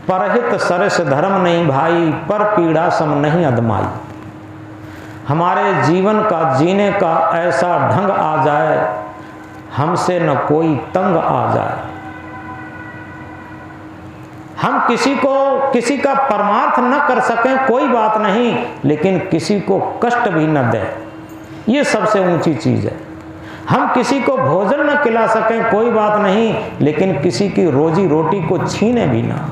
परहित सरस धर्म नहीं भाई, पर पीड़ा सम नहीं अदमाई। हमारे जीवन का जीने का ऐसा ढंग आ जाए, हमसे न कोई तंग आ जाए। हम किसी का परमार्थ न कर सकें कोई बात नहीं, लेकिन किसी को कष्ट भी न दें, ये सबसे ऊंची चीज है। हम किसी को भोजन न खिला सकें कोई बात नहीं, लेकिन किसी की रोजी रोटी को छीने भी ना।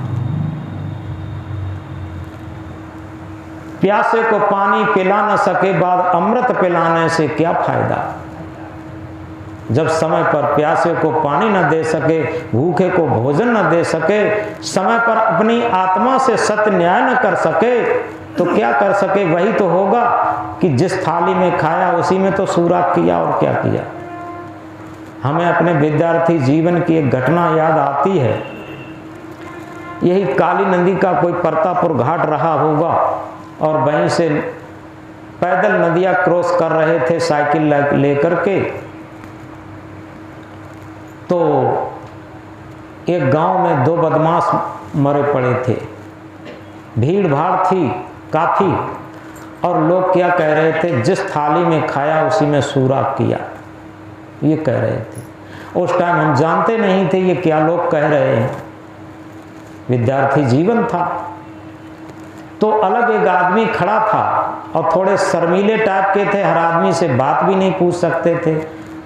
प्यासे को पानी पिला न सके बाद अमृत पिलाने से क्या फायदा। जब समय पर प्यासे को पानी न दे सके, भूखे को भोजन न दे सके, समय पर अपनी आत्मा से सत्य न्याय न कर सके, तो क्या कर सके। वही तो होगा कि जिस थाली में खाया उसी में तो सूरा किया, और क्या किया। हमें अपने विद्यार्थी जीवन की एक घटना याद आती है। यही काली नदी का कोई परतापुर घाट रहा होगा, और वहीं से पैदल नदियां क्रॉस कर रहे थे साइकिल लेकर के। तो एक गांव में दो बदमाश मरे पड़े थे। भीड़ भाड़ थी काफी, और लोग क्या कह रहे थे, जिस थाली में खाया उसी में सूरा किया, ये कह रहे थे। उस टाइम हम जानते नहीं थे ये क्या लोग कह रहे हैं, विद्यार्थी जीवन था। तो अलग एक आदमी खड़ा था, और थोड़े शर्मीले टाइप के थे, हर आदमी से बात भी नहीं पूछ सकते थे,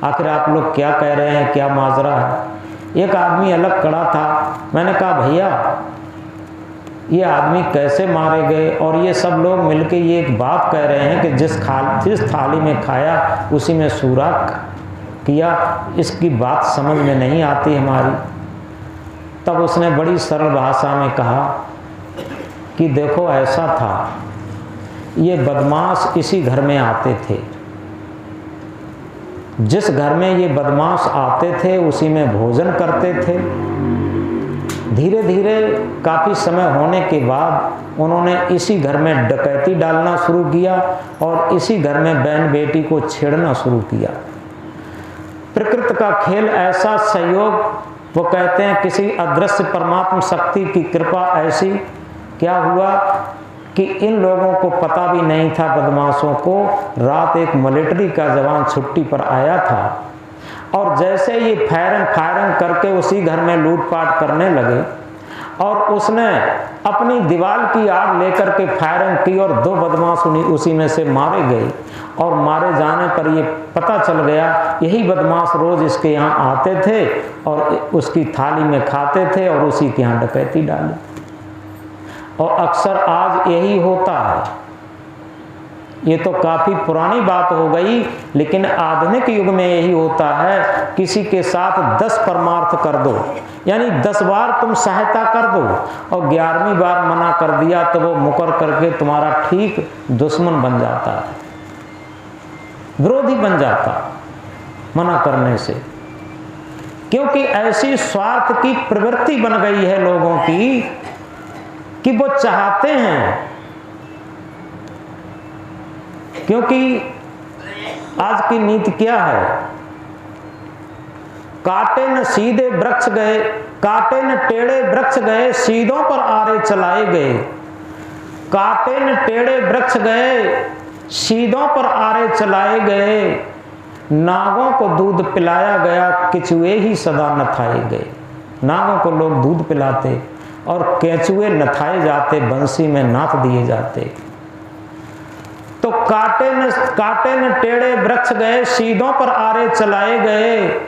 आखिर आप लोग क्या कह रहे हैं, क्या माजरा है। एक आदमी अलग खड़ा था। मैंने कहा भैया ये आदमी कैसे मारे गए, और ये सब लोग मिलके ये एक बात कह रहे हैं कि जिस थाली में खाया उसी में सूरा किया, इसकी बात समझ में नहीं आती हमारी। तब उसने बड़ी सरल भाषा में कहा कि देखो ऐसा था, ये बदमाश इसी घर में आते थे, जिस घर में ये बदमाश आते थे उसी में भोजन करते थे। धीरे धीरे काफ़ी समय होने के बाद उन्होंने इसी घर में डकैती डालना शुरू किया, और इसी घर में बहन बेटी को छेड़ना शुरू किया। प्रकृति का खेल ऐसा सहयोग, वो कहते हैं किसी अदृश्य परमात्मा शक्ति की कृपा ऐसी। क्या हुआ कि इन लोगों को पता भी नहीं था, बदमाशों को, रात एक मिलिट्री का जवान छुट्टी पर आया था, और जैसे ये फायरिंग करके उसी घर में लूटपाट करने लगे, और उसने अपनी दीवार की आड़ लेकर के फायरिंग की, और दो बदमाश उसी में से मारे गए। और मारे जाने पर ये पता चल गया यही बदमाश रोज इसके यहाँ आते थे और उसकी थाली में खाते थे और उसी के यहाँ डकैती डाली। और अक्सर आज यही होता है। ये तो काफ़ी पुरानी बात हो गई, लेकिन आधुनिक युग में यही होता है। किसी के साथ 10 परमार्थ कर दो, यानी 10 बार तुम सहायता कर दो, और 11वीं बार मना कर दिया तो वो मुकर करके तुम्हारा ठीक दुश्मन बन जाता है, विरोधी बन जाता मना करने से। क्योंकि ऐसी स्वार्थ की प्रवृत्ति बन गई है लोगों की कि वो चाहते हैं, क्योंकि आज की नीति क्या है, काटे न सीधे वृक्ष गए, काटे न टेढ़े वृक्ष गए, सीधों पर आरे चलाए गए। काटे न टेढ़े वृक्ष गए, सीधों पर आरे चलाए गए। नागों को दूध पिलाया गया, केचुए ही सदा नथाए गए। नागों को लोग दूध पिलाते और केचुए नथाए जाते, बंसी में नाथ दिए जाते। तो काटे न टेढ़े वृक्ष गए, सीधों पर आरे चलाए गए।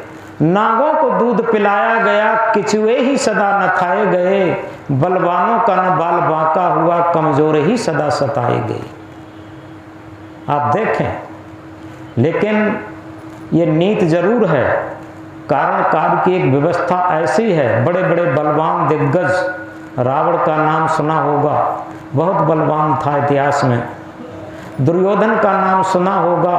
नागों को दूध पिलाया गया, केचुए ही सदा नथाए गए। बलवानों का न बाल बांका हुआ, कमजोर ही सदा सताए गए। आप देखें, लेकिन ये नीति जरूर है। कारण काल की एक व्यवस्था ऐसी है। बड़े बड़े बलवान दिग्गज, रावण का नाम सुना होगा, बहुत बलवान था इतिहास में। दुर्योधन का नाम सुना होगा,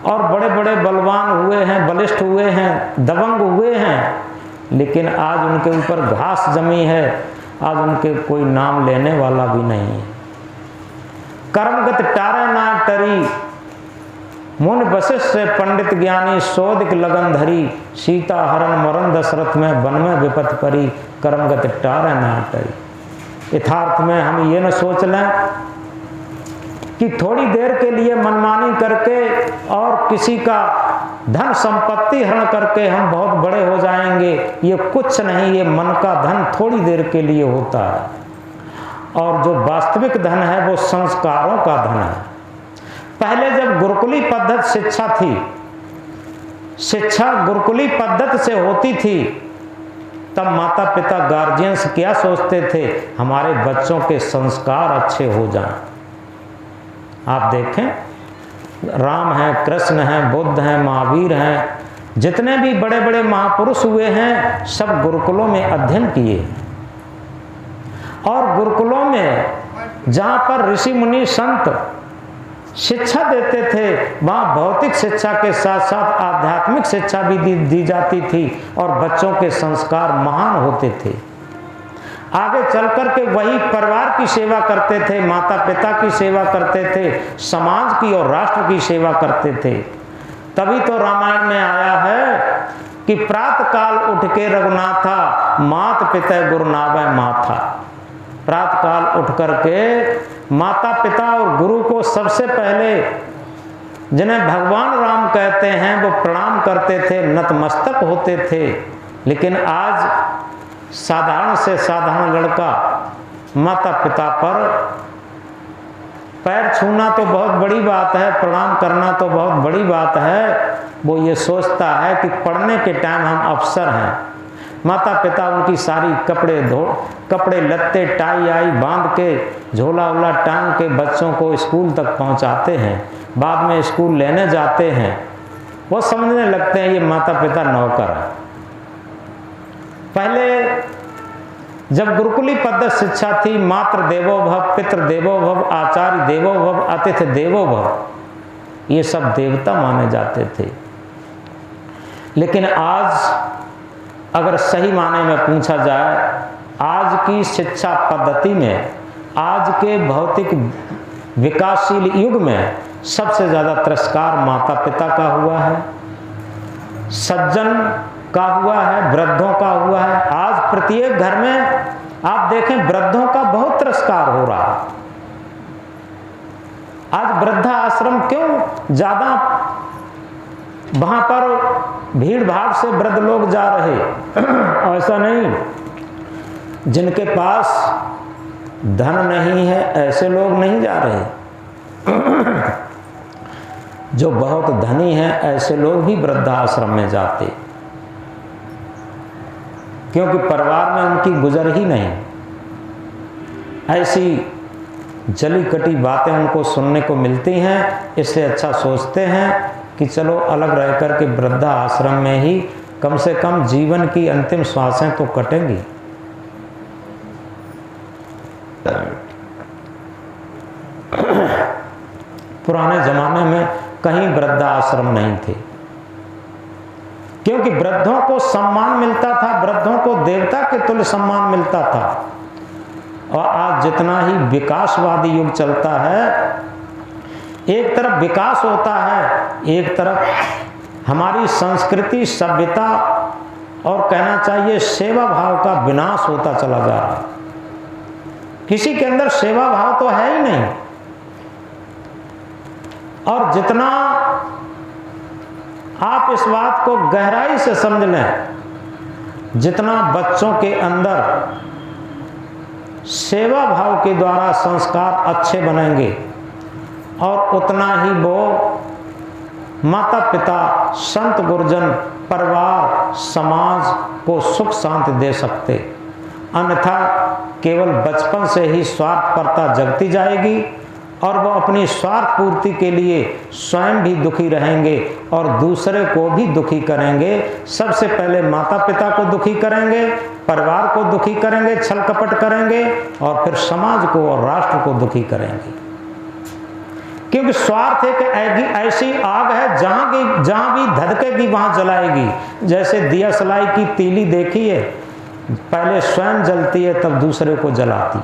और बड़े बड़े बलवान हुए हैं, बलिष्ठ हुए हैं, दबंग हुए हैं, लेकिन आज उनके ऊपर घास जमी है। आज उनके कोई नाम लेने वाला भी नहीं है। कर्मगत टारे ना टरी, मुन वशिष्ठ से पंडित ज्ञानी, सोदिक लगन धरी। सीता हरण मरण दशरथ में, वन में विपत परी, कर्मगत टारे ना टरी। यथार्थ में हम ये न सोच लें कि थोड़ी देर के लिए मनमानी करके और किसी का धन संपत्ति हरण करके हम बहुत बड़े हो जाएंगे। ये कुछ नहीं, ये मन का धन थोड़ी देर के लिए होता है और जो वास्तविक धन है वो संस्कारों का धन है। पहले जब गुरुकुली पद्धति शिक्षा थी, शिक्षा गुरुकुली पद्धति से होती थी, तब माता पिता गार्जियंस क्या सोचते थे, हमारे बच्चों के संस्कार अच्छे हो जाएं। आप देखें, राम हैं, कृष्ण हैं, बुद्ध हैं, महावीर हैं, जितने भी बड़े बड़े महापुरुष हुए हैं सब गुरुकुलों में अध्ययन किए। और गुरुकुलों में जहाँ पर ऋषि मुनि संत शिक्षा देते थे, वहाँ भौतिक शिक्षा के साथ साथ आध्यात्मिक शिक्षा भी दी जाती थी और बच्चों के संस्कार महान होते थे। आगे चल कर के वही परिवार की सेवा करते थे, माता पिता की सेवा करते थे, समाज की और राष्ट्र की सेवा करते थे। तभी तो रामायण में आया है कि प्रातः काल उठ के रघुनाथा, मात पिता गुरु नावै माथा। प्रातः काल उठ करके माता पिता और गुरु को सबसे पहले, जिन्हें भगवान राम कहते हैं, वो प्रणाम करते थे, नतमस्तक होते थे। लेकिन आज साधारण से साधारण लड़का माता पिता पर पैर छूना तो बहुत बड़ी बात है, प्रणाम करना तो बहुत बड़ी बात है, वो ये सोचता है कि पढ़ने के टाइम हम अफसर हैं। माता पिता उनकी सारी कपड़े लत्ते टाई आई बांध के, झोला वोला टांग के बच्चों को स्कूल तक पहुंचाते हैं, बाद में स्कूल लेने जाते हैं। वो समझने लगते हैं ये माता पिता नौकर हैं। पहले जब गुरुकुली पद्धति शिक्षा थी, मातृ देवो भव, पितृ देवो भव, आचार्य देवो भव, अतिथि देवो भव, ये सब देवता माने जाते थे। लेकिन आज अगर सही माने में पूछा जाए, आज की शिक्षा पद्धति में, आज के भौतिक विकासशील युग में सबसे ज़्यादा तिरस्कार माता पिता का हुआ है, सज्जन का हुआ है, वृद्धों का हुआ है। आज प्रत्येक घर में आप देखें वृद्धों का बहुत तिरस्कार हो रहा है। आज वृद्धा आश्रम क्यों ज्यादा, वहां पर भीड़ भाड़ से वृद्ध लोग जा रहे, ऐसा नहीं। जिनके पास धन नहीं है ऐसे लोग नहीं जा रहे, जो बहुत धनी हैं ऐसे लोग भी वृद्धाश्रम में जाते, क्योंकि परिवार में उनकी गुजर ही नहीं। ऐसी जली कटी बातें उनको सुनने को मिलती हैं, इससे अच्छा सोचते हैं कि चलो अलग रह कर के वृद्धा आश्रम में ही कम से कम जीवन की अंतिम श्वासें तो कटेंगी। पुराने जमाने में कहीं वृद्धा आश्रम नहीं थे, क्योंकि वृद्धों को सम्मान मिलता था, वृद्धों को देवता के तुल्य सम्मान मिलता था। और आज जितना ही विकासवादी युग चलता है, एक तरफ विकास होता है, एक तरफ हमारी संस्कृति, सभ्यता और कहना चाहिए सेवा भाव का विनाश होता चला जा रहा है। किसी के अंदर सेवा भाव तो है ही नहीं। और जितना आप इस बात को गहराई से समझ लें, जितना बच्चों के अंदर सेवा भाव के द्वारा संस्कार अच्छे बनेंगे, और उतना ही वो माता पिता, संत गुरुजन, परिवार, समाज को सुख शांति दे सकते। अन्यथा केवल बचपन से ही स्वार्थपरता जगती जाएगी और वो अपनी स्वार्थ पूर्ति के लिए स्वयं भी दुखी रहेंगे और दूसरे को भी दुखी करेंगे। सबसे पहले माता पिता को दुखी करेंगे, परिवार को दुखी करेंगे, छल कपट करेंगे, और फिर समाज को और राष्ट्र को दुखी करेंगे। क्योंकि स्वार्थ एक ऐसी आग है जहां भी धधकेगी वहां जलाएगी। जैसे दिया सलाई की तीली देखी है, पहले स्वयं जलती है तब दूसरे को जलाती।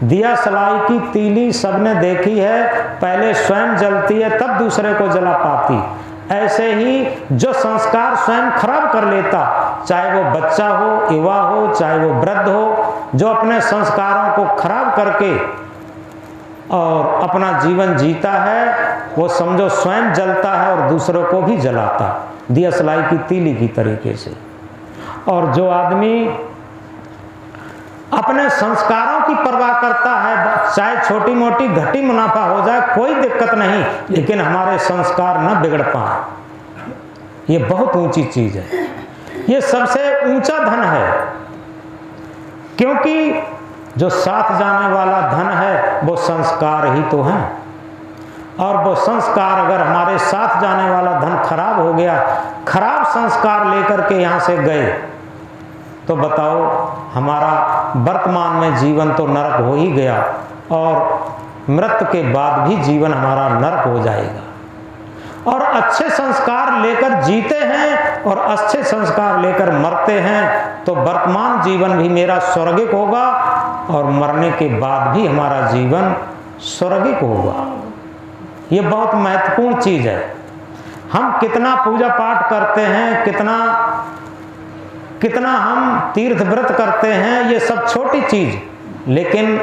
दिया सलाई की तीली सबने देखी है, पहले स्वयं जलती है तब दूसरे को जला पाती। ऐसे ही जो संस्कार स्वयं खराब कर लेता, चाहे वो बच्चा हो, युवा हो, चाहे वो वृद्ध हो, जो अपने संस्कारों को खराब करके और अपना जीवन जीता है, वो समझो स्वयं जलता है और दूसरों को भी जलाता, दियसलाई की तीली की तरीके से। और जो आदमी अपने संस्कारों की परवाह करता है, चाहे छोटी मोटी घटी मुनाफा हो जाए कोई दिक्कत नहीं, लेकिन हमारे संस्कार न बिगड़ पाए, ये बहुत ऊंची चीज है। ये सबसे ऊंचा धन है, क्योंकि जो साथ जाने वाला धन है वो संस्कार ही तो है। और वो संस्कार अगर हमारे साथ जाने वाला धन खराब हो गया, खराब संस्कार लेकर के यहाँ से गए, तो बताओ हमारा वर्तमान में जीवन तो नरक हो ही गया, और मृत्यु के बाद भी जीवन हमारा नरक हो जाएगा। और अच्छे संस्कार लेकर जीते हैं और अच्छे संस्कार लेकर मरते हैं, तो वर्तमान जीवन भी मेरा स्वर्गिक होगा और मरने के बाद भी हमारा जीवन स्वर्गिक होगा। ये बहुत महत्वपूर्ण चीज है। हम कितना पूजा पाठ करते हैं, कितना हम तीर्थ व्रत करते हैं, ये सब छोटी चीज, लेकिन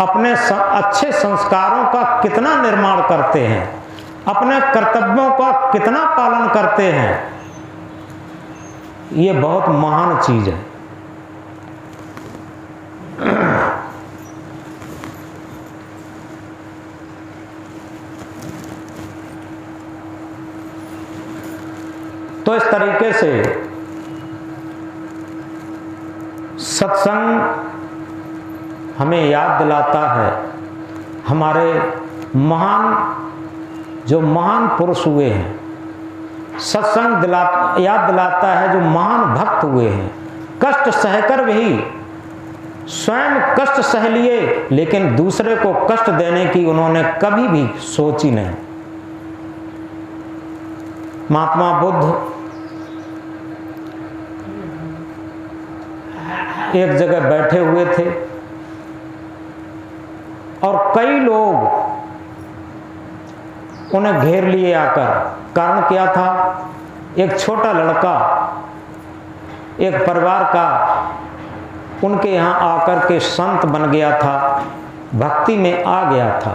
अपने अच्छे संस्कारों का कितना निर्माण करते हैं, अपने कर्तव्यों का कितना पालन करते हैं, ये बहुत महान चीज है। तो इस तरीके से सत्संग हमें याद दिलाता है हमारे जो महान पुरुष हुए हैं। सत्संग याद दिलाता है जो महान भक्त हुए हैं, कष्ट सहकर भी स्वयं कष्ट सह लिए, लेकिन दूसरे को कष्ट देने की उन्होंने कभी भी सोची नहीं। महात्मा बुद्ध एक जगह बैठे हुए थे और कई लोग उन्हें घेर लिए आकर। कारण क्या था? एक छोटा लड़का एक परिवार का उनके यहाँ आकर के संत बन गया था, भक्ति में आ गया था।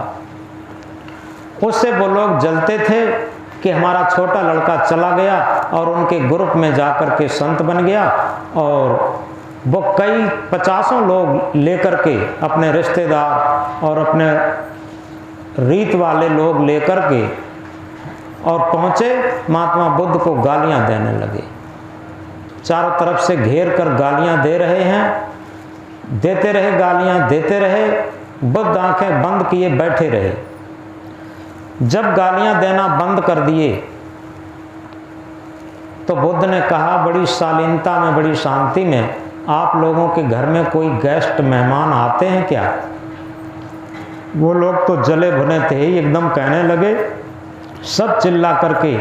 उससे वो लोग जलते थे कि हमारा छोटा लड़का चला गया और उनके ग्रुप में जाकर के संत बन गया, और वो कई 50 लोग लेकर के, अपने रिश्तेदार और अपने रीत वाले लोग लेकर के और पहुंचे, महात्मा बुद्ध को गालियां देने लगे। चारों तरफ से घेर कर गालियां दे रहे हैं, देते रहे, गालियां देते रहे। बुद्ध आंखें बंद किए बैठे रहे। जब गालियां देना बंद कर दिए तो बुद्ध ने कहा बड़ी शालीनता में, बड़ी शांति में, आप लोगों के घर में कोई गेस्ट मेहमान आते हैं क्या? वो लोग तो जले भुने थे ही, एकदम कहने लगे सब चिल्ला करके,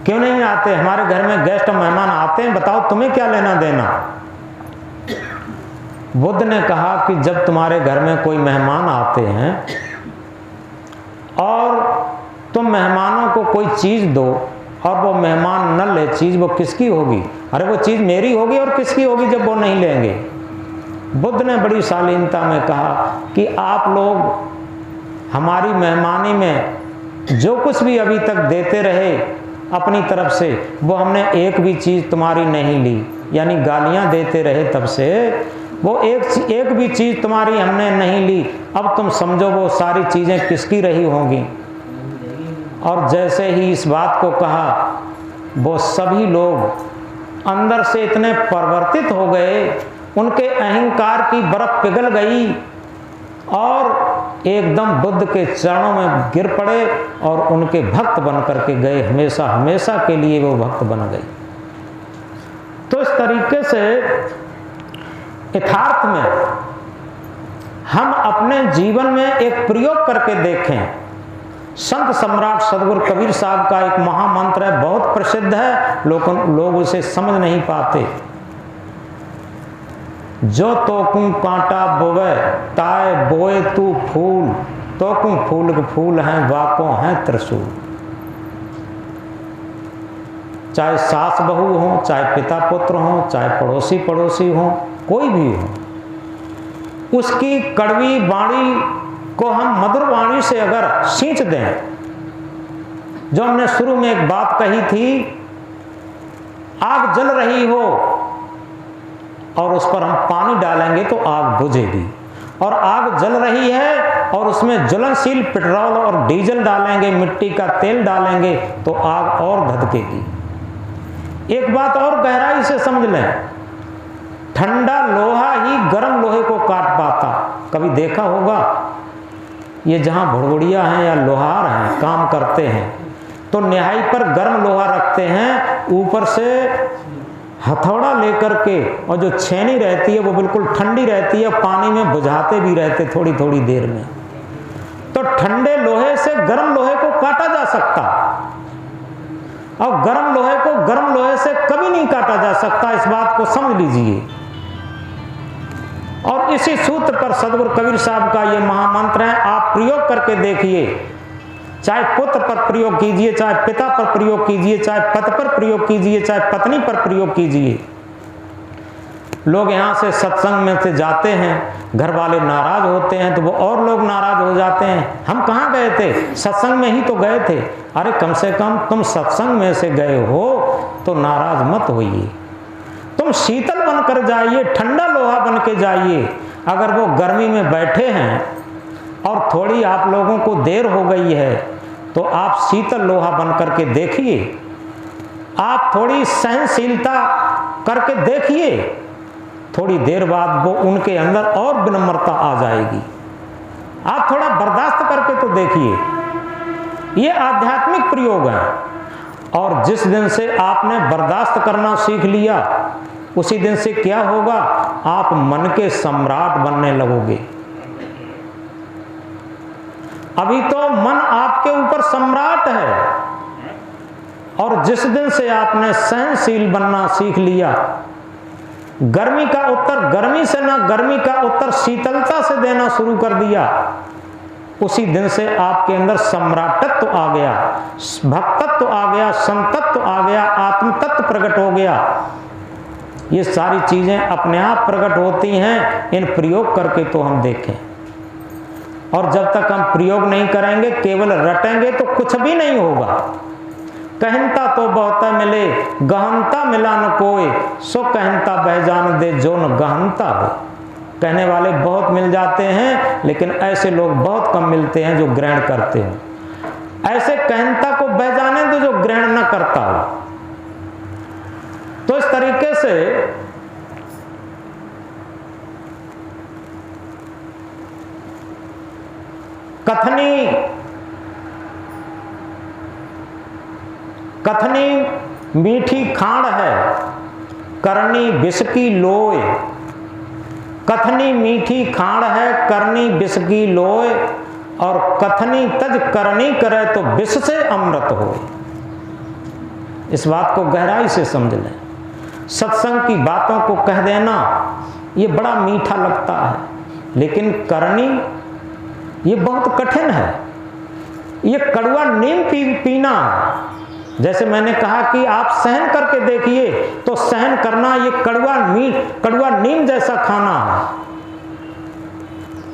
क्यों नहीं आते? हमारे घर में गेस्ट मेहमान आते हैं, बताओ तुम्हें क्या लेना देना? बुद्ध ने कहा कि जब तुम्हारे घर में कोई मेहमान आते हैं और तुम मेहमानों को कोई चीज दो और वो मेहमान न ले चीज, वो किसकी होगी? अरे वो चीज मेरी होगी, और किसकी होगी जब वो नहीं लेंगे? बुद्ध ने बड़ी शालीनता में कहा कि आप लोग हमारी मेहमानी में जो कुछ भी अभी तक देते रहे अपनी तरफ से, वो हमने एक भी चीज तुम्हारी नहीं ली। यानी गालियां देते रहे तब से, वो एक भी चीज तुम्हारी हमने नहीं ली। अब तुम समझो वो सारी चीजें किसकी रही होंगी। और जैसे ही इस बात को कहा, वो सभी लोग अंदर से इतने परिवर्तित हो गए, उनके अहंकार की बर्फ पिघल गई और एकदम बुद्ध के चरणों में गिर पड़े और उनके भक्त बन करके गए। हमेशा हमेशा के लिए वो भक्त बन गए। तो इस तरीके से यथार्थ में हम अपने जीवन में एक प्रयोग करके देखें। संत सम्राट सदगुरु कबीर साहब का एक महामंत्र है, बहुत प्रसिद्ध है, लोग उसे समझ नहीं पाते। जो तोकू कांटा बोवे ताए बोए तू फूल, तोकू फूल के फूल हैं वाको हैं त्रिशूल। चाहे सास बहू हो, चाहे पिता पुत्र हो, चाहे पड़ोसी हो, कोई भी हो, उसकी कड़वी वाणी को हम मधुर वाणी से अगर सींच दें, जो हमने शुरू में एक बात कही थी, आग जल रही हो और उस पर हम पानी डालेंगे तो आग बुझेगी, और आग जल रही है और उसमें ज्वलनशील पेट्रोल और डीजल डालेंगे, मिट्टी का तेल डालेंगे तो आग और धधकेगी। एक बात और गहराई से समझ लें, ठंडा लोहा ही गर्म लोहे को काट पाता। कभी देखा होगा, ये जहां भुड़भुड़िया हैं या लोहार हैं काम करते हैं तो निहाई पर गर्म लोहा रखते हैं, ऊपर से हथौड़ा लेकर के, और जो छेनी रहती है वो बिल्कुल ठंडी रहती है, पानी में बुझाते भी रहते थोड़ी थोड़ी देर में। तो ठंडे लोहे से गर्म लोहे को काटा जा सकता, और गर्म लोहे को गर्म लोहे से कभी नहीं काटा जा सकता। इस बात को समझ लीजिए। और इसी सूत्र पर सदगुरु कबीर साहब का ये महामंत्र है, आप प्रयोग करके देखिए। चाहे पुत्र पर प्रयोग कीजिए, चाहे पिता पर प्रयोग कीजिए, चाहे पति पर प्रयोग कीजिए, चाहे पत्नी पर प्रयोग कीजिए। लोग यहाँ से सत्संग में से जाते हैं, घर वाले नाराज होते हैं तो वो और लोग नाराज हो जाते हैं। हम कहाँ गए थे? सत्संग में ही तो गए थे। अरे कम से कम तुम सत्संग में से गए हो तो नाराज मत होइए, तुम शीतल बनकर जाइए, ठंडा लोहा बन के जाइए। अगर वो गर्मी में बैठे हैं और थोड़ी आप लोगों को देर हो गई है तो आप शीतल लोहा बन करके देखिए, आप थोड़ी सहनशीलता करके देखिए, थोड़ी देर बाद वो उनके अंदर और विनम्रता आ जाएगी। आप थोड़ा बर्दाश्त करके तो देखिए। ये आध्यात्मिक प्रयोग है, और जिस दिन से आपने बर्दाश्त करना सीख लिया उसी दिन से क्या होगा, आप मन के सम्राट बनने लगोगे। अभी तो मन आपके ऊपर सम्राट है, और जिस दिन से आपने सहनशील बनना सीख लिया, गर्मी का उत्तर गर्मी से ना, गर्मी का उत्तर शीतलता से देना शुरू कर दिया, उसी दिन से आपके अंदर सम्राटत्व आ गया, भक्तत्व आ गया, संतत्व आ गया, आत्मतत्व प्रकट हो गया। ये सारी चीजें अपने आप प्रकट होती हैं, इन प्रयोग करके तो हम देखें। और जब तक हम प्रयोग नहीं करेंगे, केवल रटेंगे तो कुछ भी नहीं होगा। कहनता तो बहुत मिले, गहनता मिला न कोई, सो कहनता बह जान दे जो न गहनता हो। कहने वाले बहुत मिल जाते हैं, लेकिन ऐसे लोग बहुत कम मिलते हैं जो ग्रहण करते हो। ऐसे कहनता को बह जाने दो जो ग्रहण न करता हो। तो इस तरीके से कथनी मीठी खाड़ है, करनी विष की लोय। कथनी मीठी खाड़ है, करनी विष की लोय, और कथनी तज करनी करे तो विष से अमृत हो। इस बात को गहराई से समझ लें। सत्संग की बातों को कह देना ये बड़ा मीठा लगता है, लेकिन करनी ये बहुत कठिन है। ये कड़वा नीम पीना है। जैसे मैंने कहा कि आप सहन करके देखिए, तो सहन करना ये कड़वा नीम जैसा खाना है।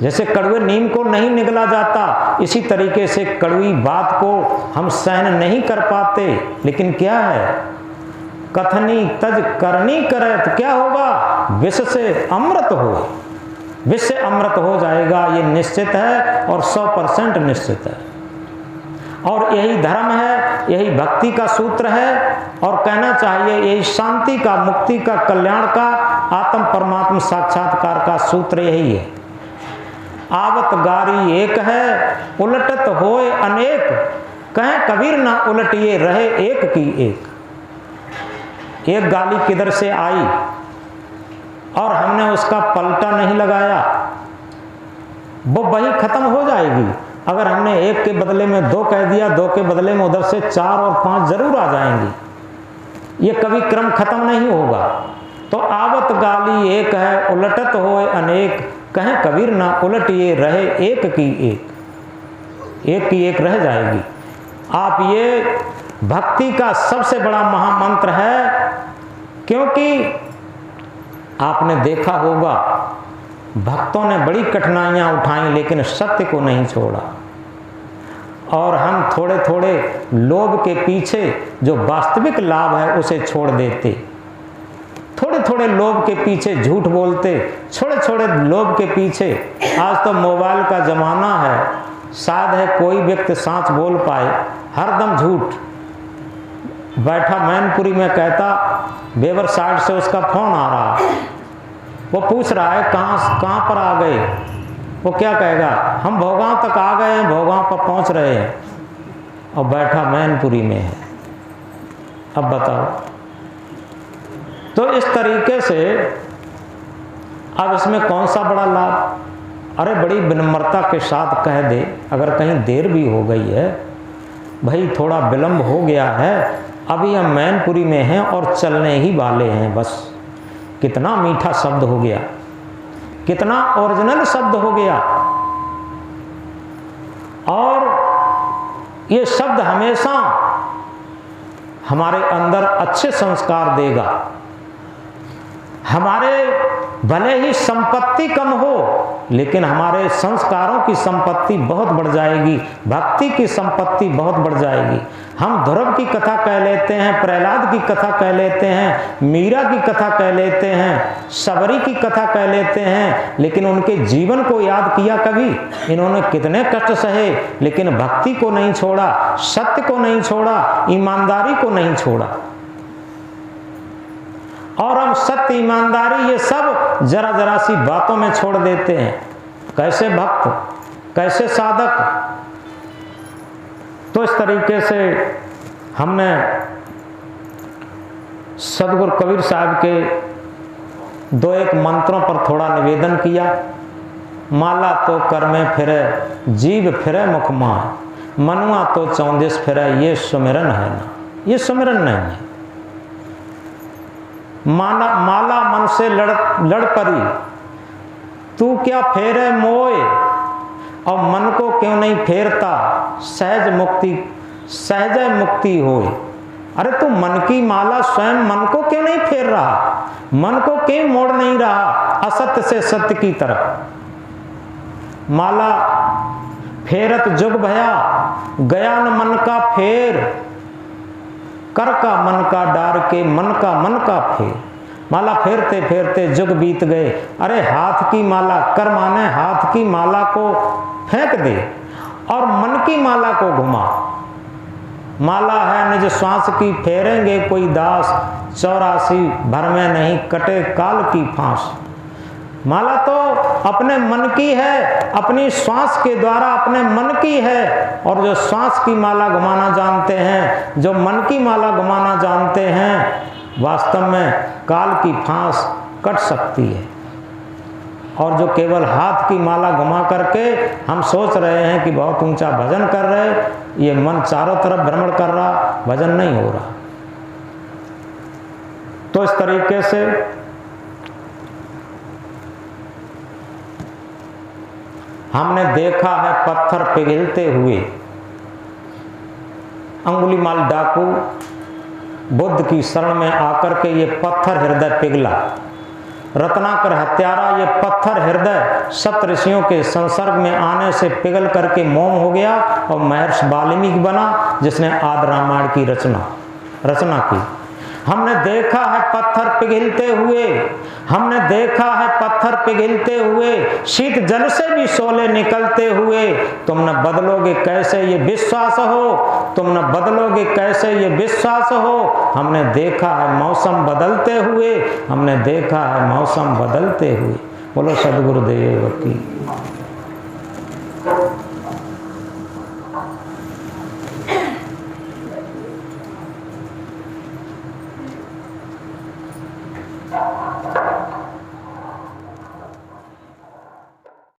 जैसे कड़वे नीम को नहीं निगला जाता, इसी तरीके से कड़वी बात को हम सहन नहीं कर पाते। लेकिन क्या है, कथनी तज करनी करे तो क्या होगा, विष से अमृत हो। विष से अमृत हो जाएगा, ये निश्चित है और 100% निश्चित है। और यही धर्म है, यही भक्ति का सूत्र है, और कहना चाहिए यही शांति का, मुक्ति का, कल्याण का, आत्म परमात्मा साक्षात्कार का सूत्र यही है। आवत गारी एक है, उलटत होए अनेक, कहे कबीर ना उलटिए रहे एक की एक। एक गाली किधर से आई और हमने उसका पलटा नहीं लगाया, वो वही खत्म हो जाएगी। अगर हमने एक के बदले में 2 कह दिया, 2 के बदले में उधर से 4 और 5 जरूर आ जाएंगी। ये कभी क्रम खत्म नहीं होगा। तो आवत गाली एक है, उलटत होए अनेक, कहें कबीर ना उलटिए रहे एक की एक की एक रह जाएगी। आप ये भक्ति का सबसे बड़ा महामंत्र है, क्योंकि आपने देखा होगा भक्तों ने बड़ी कठिनाइयाँ उठाई लेकिन सत्य को नहीं छोड़ा। और हम थोड़े थोड़े लोभ के पीछे जो वास्तविक लाभ है उसे छोड़ देते, थोड़े थोड़े लोभ के पीछे झूठ बोलते, छोटे छोटे लोभ के पीछे। आज तो मोबाइल का ज़माना है, शायद है कोई व्यक्ति सांच बोल पाए, हरदम झूठ। बैठा मैनपुरी में कहता, बेवर साइड से उसका फ़ोन आ रहा, वो पूछ रहा है कहाँ पर आ गए। वो क्या कहेगा, हम भोगांव तक आ गए हैं, भोगांव पर पहुंच रहे हैं, और बैठा मैनपुरी में है। अब बताओ। तो इस तरीके से अब इसमें कौन सा बड़ा लाभ? अरे बड़ी विनम्रता के साथ कह दे, अगर कहीं देर भी हो गई है, भाई थोड़ा विलंब हो गया है, अभी हम मैनपुरी में हैं और चलने ही वाले हैं बस। कितना मीठा शब्द हो गया, कितना ओरिजिनल शब्द हो गया। और ये शब्द हमेशा हमारे अंदर अच्छे संस्कार देगा। हमारे भले ही संपत्ति कम हो, लेकिन हमारे संस्कारों की संपत्ति बहुत बढ़ जाएगी, भक्ति की संपत्ति बहुत बढ़ जाएगी। हम ध्रुव की कथा कह लेते हैं, प्रहलाद की कथा कह लेते हैं, मीरा की कथा कह लेते हैं, सबरी की कथा कह लेते हैं, लेकिन उनके जीवन को याद किया कभी? इन्होंने कितने कष्ट सहे, लेकिन भक्ति को नहीं छोड़ा, सत्य को नहीं छोड़ा, ईमानदारी को नहीं छोड़ा। और हम सत्य, ईमानदारी, ये सब जरा जरा सी बातों में छोड़ देते हैं। कैसे भक्त, कैसे साधक। तो इस तरीके से हमने सदगुरु कबीर साहब के दो एक मंत्रों पर थोड़ा निवेदन किया। माला तो कर में फिरे, जीव फिरे मुख माय, मनुआ तो चौंदिस फिरे, ये सुमिरन है ना, ये सुमिरन नहीं है। माला मन से लड़ परी, तू क्या फेरे मोए, और मन को क्यों नहीं फेरता, सहज मुक्ति होए। अरे तू मन की माला स्वयं मन को क्यों नहीं फेर रहा, मन को क्यों मोड़ नहीं रहा असत्य से सत्य की तरफ। माला फेरत जुग भया, गया न मन का फेर, कर का मन का डार के मन का फेर। माला फेरते फेरते जुग बीत गए। अरे हाथ की माला, कर माने हाथ की माला को फेंक दे और मन की माला को घुमा। माला है निज श्वास की, फेरेंगे कोई दास, 84 भर में नहीं कटे काल की फांस। माला तो अपने मन की है, अपनी श्वास के द्वारा अपने मन की है। और जो श्वास की माला घुमाना जानते हैं, जो मन की माला घुमाना जानते हैं, वास्तव में काल की फांस कट सकती है। और जो केवल हाथ की माला घुमा करके हम सोच रहे हैं कि बहुत ऊंचा भजन कर रहे, ये मन चारों तरफ भ्रमण कर रहा, भजन नहीं हो रहा। तो इस तरीके से हमने देखा है पत्थर पिघलते हुए। अंगुलीमाल डाकू बुद्ध की शरण में आकर के ये पत्थर हृदय पिघला। रत्नाकर हत्यारा ये पत्थर हृदय सप्तऋषियों के संसर्ग में आने से पिघल करके मोम हो गया और महर्षि वाल्मीकि बना, जिसने आदि रामायण की रचना की। हमने देखा है पत्थर पिघलते हुए, हमने देखा है पत्थर पिघलते हुए, शीत जल से भी शोले निकलते हुए। तुम न बदलोगे कैसे ये विश्वास हो, तुम न बदलोगे कैसे ये विश्वास हो। हमने देखा है मौसम बदलते हुए, हमने देखा है मौसम बदलते हुए। बोलो सद्गुरुदेव की।